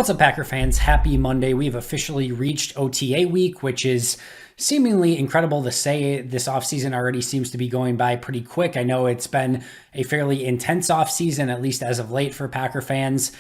What's up, Packer fans? Happy Monday. We've officially reached OTA week, which is seemingly incredible to say. This offseason already seems to be going by pretty quick. I know it's been a fairly intense offseason, at least as of late, for Packer fans.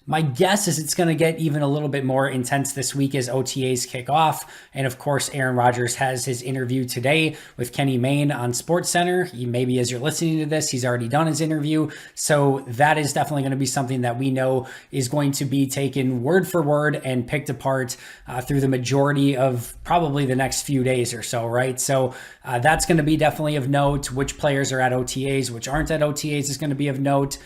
My guess is it's going to get even a little bit more intense this week as OTAs kick off. And of course, Aaron Rodgers has his interview today with Kenny Mayne on SportsCenter. Maybe as you're listening to this, he's already done his interview. So that is definitely going to be something that we know is going to be taken word for word and picked apart through the majority of probably the next few days or so, right? So that's going to be definitely of note. Which players are at OTAs, which aren't at OTAs is going to be of note.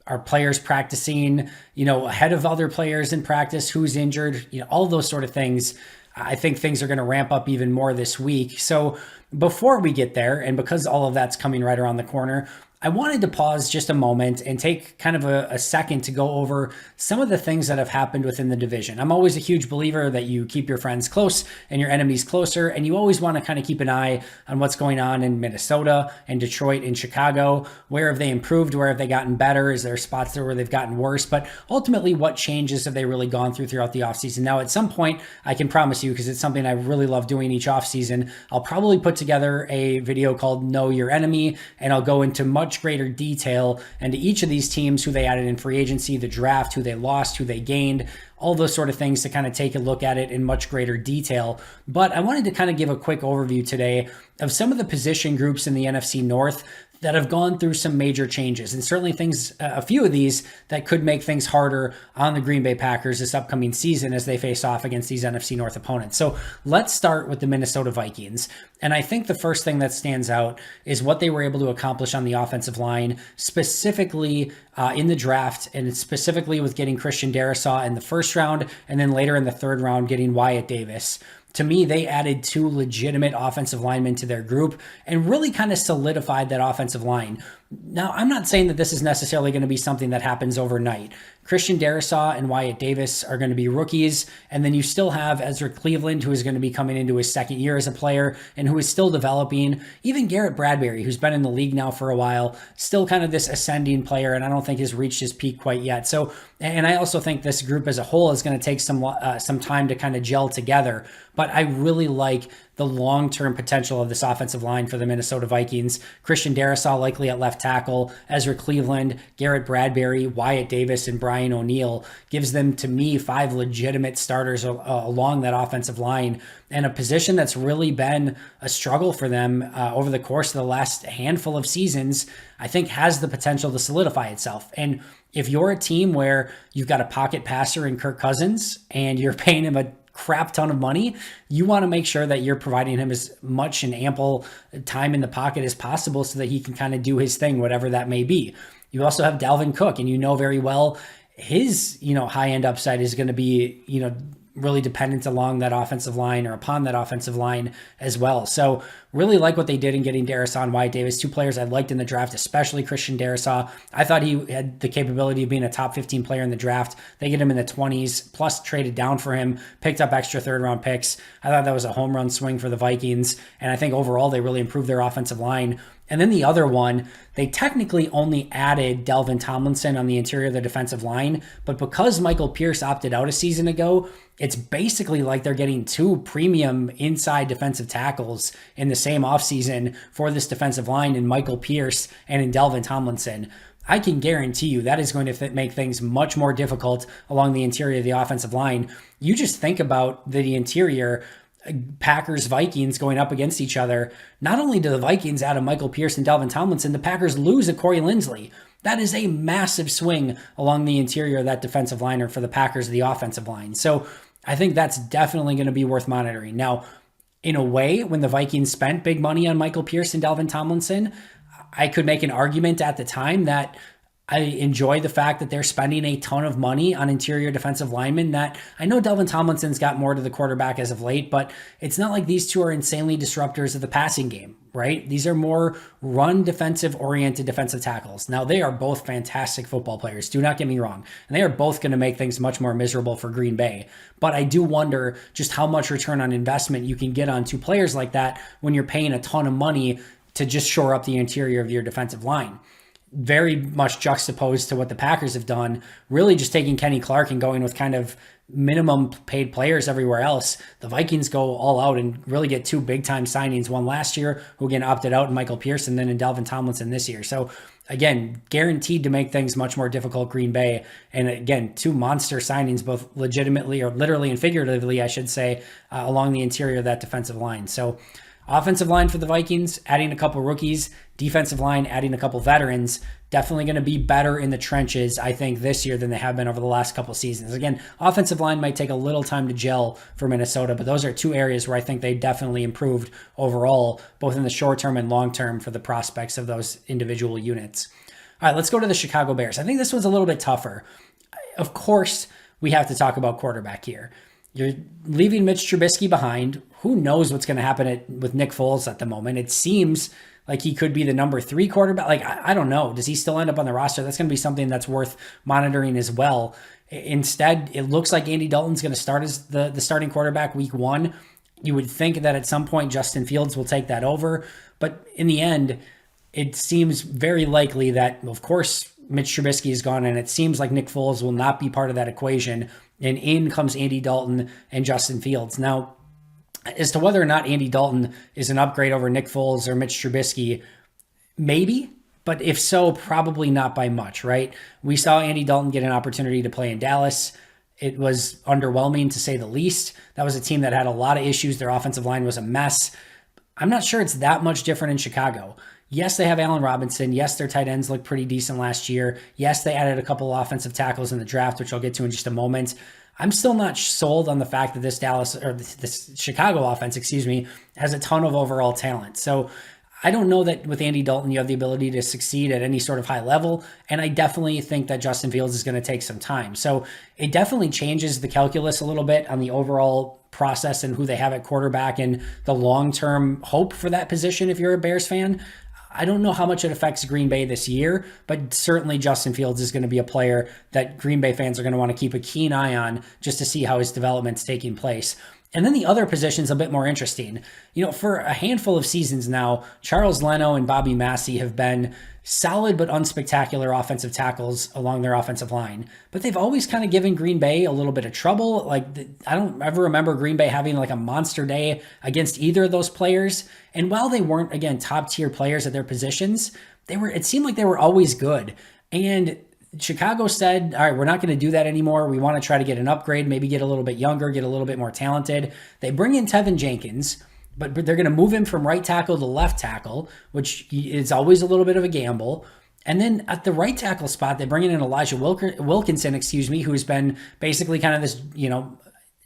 Are players practicing, ahead of other players in practice? Who's injured? All those sort of things. I think things are going to ramp up even more this week. So before we get there, and because all of that's coming right around the corner, I wanted to pause just a moment and take kind of a second to go over some of the things that have happened within the division. I'm always a huge believer that you keep your friends close and your enemies closer, and you always want to kind of keep an eye on what's going on in Minnesota and Detroit and Chicago. Where have they improved? Where have they gotten better? Is there spots there where they've gotten worse? But ultimately, what changes have they really gone through throughout the offseason? Now, at some point, I can promise you, because it's something I really love doing each offseason, I'll probably put together a video called Know Your Enemy, and I'll go into much greater detail into each of these teams, who they added in free agency, the draft, who they lost, who they gained, all those sort of things, to kind of take a look at it in much greater detail. But I wanted to kind of give a quick overview today of some of the position groups in the NFC North that have gone through some major changes, and certainly a few of these that could make things harder on the Green Bay Packers this upcoming season as they face off against these NFC North opponents. So let's start with the Minnesota Vikings. And I think the first thing that stands out is what they were able to accomplish on the offensive line, specifically in the draft, and specifically with getting Christian Darrisaw in the first round, and then later in the third round getting Wyatt Davis. To me, they added two legitimate offensive linemen to their group and really kind of solidified that offensive line. Now, I'm not saying that this is necessarily going to be something that happens overnight. Christian Darrisaw and Wyatt Davis are going to be rookies, and then you still have Ezra Cleveland, who is going to be coming into his second year as a player and who is still developing. Even Garrett Bradbury, who's been in the league now for a while, still kind of this ascending player, and I don't think has reached his peak quite yet. So, and I also think this group as a whole is going to take some time to kind of gel together. But I really like the long-term potential of this offensive line for the Minnesota Vikings. Christian Darrisaw likely at left tackle, Ezra Cleveland, Garrett Bradbury, Wyatt Davis, and Brian O'Neill gives them, to me, 5 legitimate starters along that offensive line, and a position that's really been a struggle for them over the course of the last handful of seasons, I think has the potential to solidify itself. And if you're a team where you've got a pocket passer in Kirk Cousins and you're paying him a crap ton of money, you want to make sure that you're providing him as much and ample time in the pocket as possible so that he can kind of do his thing, whatever that may be. You also have Dalvin Cook, and you know very well his, high-end upside is going to be, really dependent along that offensive line or upon that offensive line as well. So really like what they did in getting Darrisaw and Wyatt Davis, two players I liked in the draft, especially Christian Darrisaw. I thought he had the capability of being a top 15 player in the draft. They get him in the 20s, plus traded down for him, picked up extra third-round picks. I thought that was a home run swing for the Vikings, and I think overall they really improved their offensive line. And then the other one, they technically only added Delvin Tomlinson on the interior of the defensive line, but because Michael Pierce opted out a season ago, it's basically like they're getting 2 premium inside defensive tackles in the same offseason for this defensive line in Michael Pierce and in Delvin Tomlinson. I can guarantee you that is going to make things much more difficult along the interior of the offensive line. You just think about the interior, Packers, Vikings going up against each other. Not only do the Vikings add a Michael Pierce and Delvin Tomlinson, the Packers lose a Corey Linsley. That is a massive swing along the interior of that defensive line, or for the Packers, the offensive line. So I think that's definitely going to be worth monitoring. Now, in a way, when the Vikings spent big money on Michael Pierce and Delvin Tomlinson, I could make an argument at the time that I enjoy the fact that they're spending a ton of money on interior defensive linemen. That I know Delvin Tomlinson's got more to the quarterback as of late, but it's not like these two are insanely disruptors of the passing game, right? These are more run defensive oriented defensive tackles. Now, they are both fantastic football players, do not get me wrong, and they are both going to make things much more miserable for Green Bay. But I do wonder just how much return on investment you can get on two players like that when you're paying a ton of money to just shore up the interior of your defensive line. very much juxtaposed to what the Packers have done, really just taking Kenny Clark and going with kind of minimum paid players everywhere else. The Vikings go all out and really get two big time signings, one last year who again opted out, and Michael Pierce, and then in Dalvin Tomlinson this year. So again, guaranteed to make things much more difficult, Green Bay. And again, two monster signings, both legitimately or literally and figuratively, I should say, along the interior of that defensive line. So offensive line for the Vikings, adding a couple rookies. Defensive line, adding a couple veterans. Definitely going to be better in the trenches, I think, this year than they have been over the last couple seasons. Again, offensive line might take a little time to gel for Minnesota, but those are two areas where I think they definitely improved overall, both in the short term and long term for the prospects of those individual units. All right, let's go to the Chicago Bears. I think this one's a little bit tougher. Of course, we have to talk about quarterback here. You're leaving Mitch Trubisky behind. Who knows what's going to happen with Nick Foles at the moment? It seems like he could be the number 3 quarterback. Like, I don't know. Does he still end up on the roster? That's going to be something that's worth monitoring as well. Instead, it looks like Andy Dalton's going to start as the starting quarterback week 1. You would think that at some point Justin Fields will take that over. But in the end, it seems very likely that, of course, Mitch Trubisky is gone, and it seems like Nick Foles will not be part of that equation. And in comes Andy Dalton and Justin Fields. Now, as to whether or not Andy Dalton is an upgrade over Nick Foles or Mitch Trubisky, maybe, but if so, probably not by much, right? We saw Andy Dalton get an opportunity to play in Dallas. It was underwhelming, to say the least. That was a team that had a lot of issues. Their offensive line was a mess. I'm not sure it's that much different in Chicago. Yes, they have Allen Robinson. Yes, their tight ends looked pretty decent last year. Yes, they added a couple of offensive tackles in the draft, which I'll get to in just a moment. I'm still not sold on the fact that this Chicago offense, has a ton of overall talent. So I don't know that with Andy Dalton, you have the ability to succeed at any sort of high level. And I definitely think that Justin Fields is going to take some time. So it definitely changes the calculus a little bit on the overall process and who they have at quarterback and the long-term hope for that position if you're a Bears fan. I don't know how much it affects Green Bay this year, but certainly Justin Fields is going to be a player that Green Bay fans are going to want to keep a keen eye on just to see how his development's taking place. And then the other position's a bit more interesting. For a handful of seasons now, Charles Leno and Bobby Massey have been solid but unspectacular offensive tackles along their offensive line. But they've always kind of given Green Bay a little bit of trouble. I don't ever remember Green Bay having like a monster day against either of those players. And while they weren't, again, top tier players at their positions, it seemed like they were always good. And Chicago said, all right, we're not going to do that anymore. We want to try to get an upgrade, maybe get a little bit younger, get a little bit more talented. They bring in Tevin Jenkins, but they're going to move him from right tackle to left tackle, which is always a little bit of a gamble. And then at the right tackle spot, they bring in Elijah Wilkinson, who's been basically kind of this,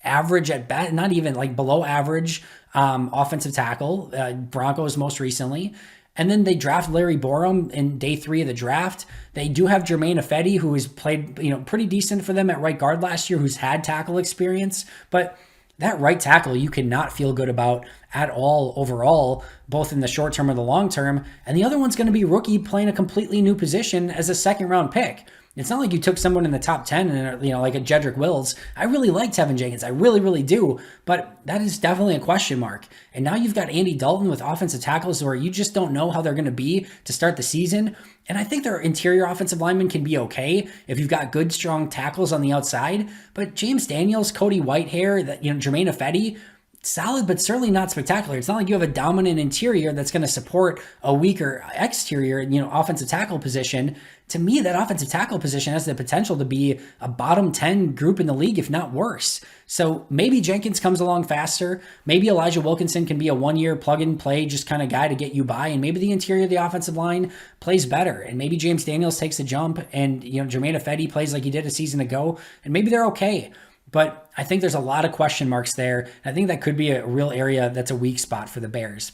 average at bat, not even like below average offensive tackle, Broncos most recently. And then they draft Larry Borum in day 3 of the draft. They do have Jermaine Ifedi, who has played, pretty decent for them at right guard last year, who's had tackle experience. But that right tackle you cannot feel good about at all overall, both in the short term or the long term. And the other one's going to be rookie playing a completely new position as a second round pick. It's not like you took someone in the top 10 and, like a Jedrick Wills. I really like Tevin Jenkins. I really, really do. But that is definitely a question mark. And now you've got Andy Dalton with offensive tackles where you just don't know how they're going to be to start the season. And I think their interior offensive linemen can be okay if you've got good, strong tackles on the outside. But James Daniels, Cody Whitehair, Jermaine Ifedi, solid, but certainly not spectacular. It's not like you have a dominant interior that's going to support a weaker exterior, offensive tackle position. To me, that offensive tackle position has the potential to be a bottom 10 group in the league, if not worse. So maybe Jenkins comes along faster. Maybe Elijah Wilkinson can be a 1-year plug and play just kind of guy to get you by. And maybe the interior of the offensive line plays better. And maybe James Daniels takes a jump and, Jermaine Ifedi plays like he did a season ago. And maybe they're okay. But I think there's a lot of question marks there. I think that could be a real area that's a weak spot for the Bears.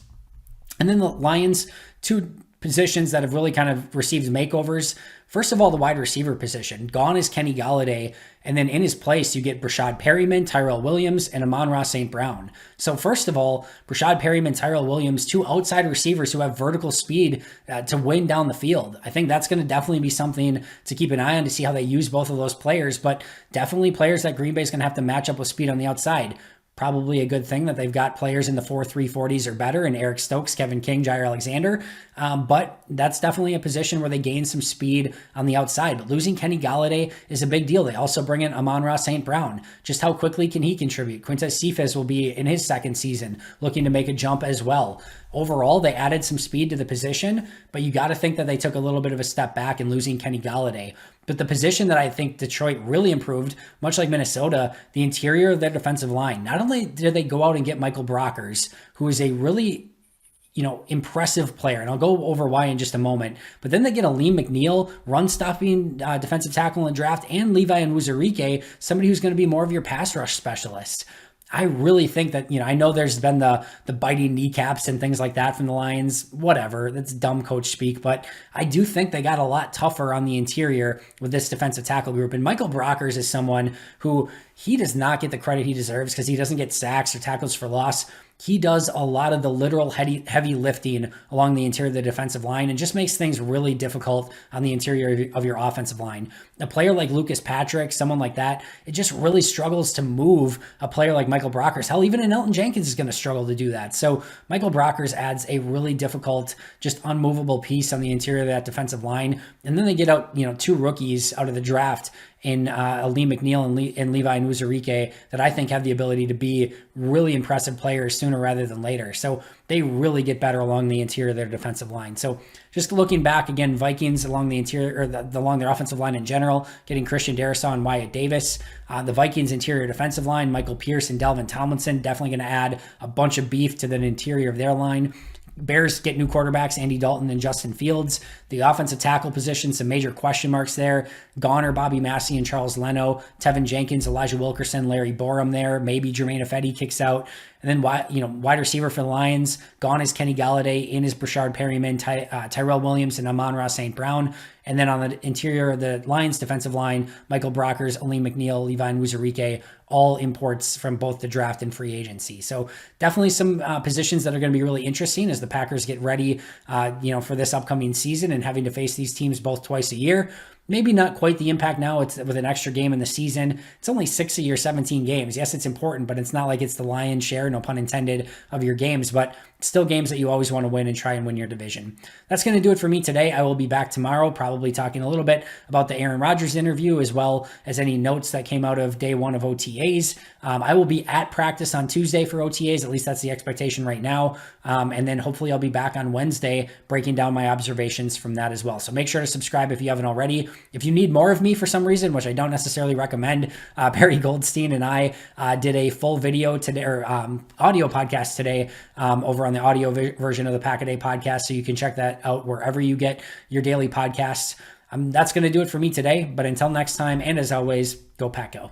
And then the Lions, 2 positions that have really kind of received makeovers. First of all, the wide receiver position. Gone is Kenny Golladay, and then in his place, you get Brashad Perryman, Tyrell Williams, and Amon-Ra St. Brown. So first of all, Brashad Perryman, Tyrell Williams, 2 outside receivers who have vertical speed to win down the field. I think that's going to definitely be something to keep an eye on to see how they use both of those players, but definitely players that Green Bay is going to have to match up with speed on the outside. probably a good thing that they've got players in the 4.340s or better, and Eric Stokes, Kevin King, Jair Alexander. But that's definitely a position where they gain some speed on the outside. But losing Kenny Galladay is a big deal. They also bring in Amon-Ra St. Brown. Just how quickly can he contribute? Quintez Cephas will be in his second season looking to make a jump as well. Overall, they added some speed to the position, but you got to think that they took a little bit of a step back in losing Kenny Galladay. But the position that I think Detroit really improved, much like Minnesota, the interior of their defensive line. Not only did they go out and get Michael Brockers, who is a really impressive player, and I'll go over why in just a moment. But then they get Aleem McNeil, run-stopping defensive tackle in the draft, and Levi Onwuzurike, somebody who's going to be more of your pass rush specialist. I really think that, I know there's been the biting kneecaps and things like that from the Lions, whatever, that's dumb coach speak, but I do think they got a lot tougher on the interior with this defensive tackle group. And Michael Brockers is someone who he does not get the credit he deserves because he doesn't get sacks or tackles for loss. He does a lot of the literal heavy lifting along the interior of the defensive line and just makes things really difficult on the interior of your offensive line. A player like Lucas Patrick, someone like that, it just really struggles to move a player like Michael Brockers. Hell, even an Elton Jenkins is going to struggle to do that. So Michael Brockers adds a really difficult, just unmovable piece on the interior of that defensive line. And then they get out, two rookies out of the draft in Aleem McNeil and Levi Onwuzurike that I think have the ability to be really impressive players sooner rather than later. So they really get better along the interior of their defensive line. So just looking back again, Vikings along the interior or along their offensive line in general, getting Christian Darrisaw and Wyatt Davis. The Vikings interior defensive line, Michael Pierce and Dalvin Tomlinson, definitely going to add a bunch of beef to the interior of their line. Bears get new quarterbacks, Andy Dalton and Justin Fields. The offensive tackle position, some major question marks there. Goner, Bobby Massey, and Charles Leno. Tevin Jenkins, Elijah Wilkerson, Larry Borum there. Maybe Jermaine Ifedi kicks out. And then, wide receiver for the Lions. Gone is Kenny Galladay. In is Brashard Perryman, Tyrell Williams, and Amon-Ra St. Brown. And then on the interior of the Lions defensive line, Michael Brockers, Aleem McNeil, Levi Onwuzurike, all imports from both the draft and free agency. So definitely some positions that are going to be really interesting as the Packers get ready, for this upcoming season and having to face these teams both twice a year. Maybe not quite the impact now. It's with an extra game in the season. It's only 6 a year, 17 games. Yes, it's important, but it's not like it's the lion's share, no pun intended, of your games, but still games that you always want to win and try and win your division. That's going to do it for me today. I will be back tomorrow, probably talking a little bit about the Aaron Rodgers interview, as well as any notes that came out of day one of OTAs. I will be at practice on Tuesday for OTAs. At least that's the expectation right now. And then hopefully I'll be back on Wednesday breaking down my observations from that as well. So make sure to subscribe if you haven't already. If you need more of me for some reason, which I don't necessarily recommend, Barry Goldstein and I did a full video today, or audio podcast today over on the audio version of the Pack-A-Day podcast. So you can check that out wherever you get your daily podcasts. That's going to do it for me today. But until next time, and as always, go Pack Go.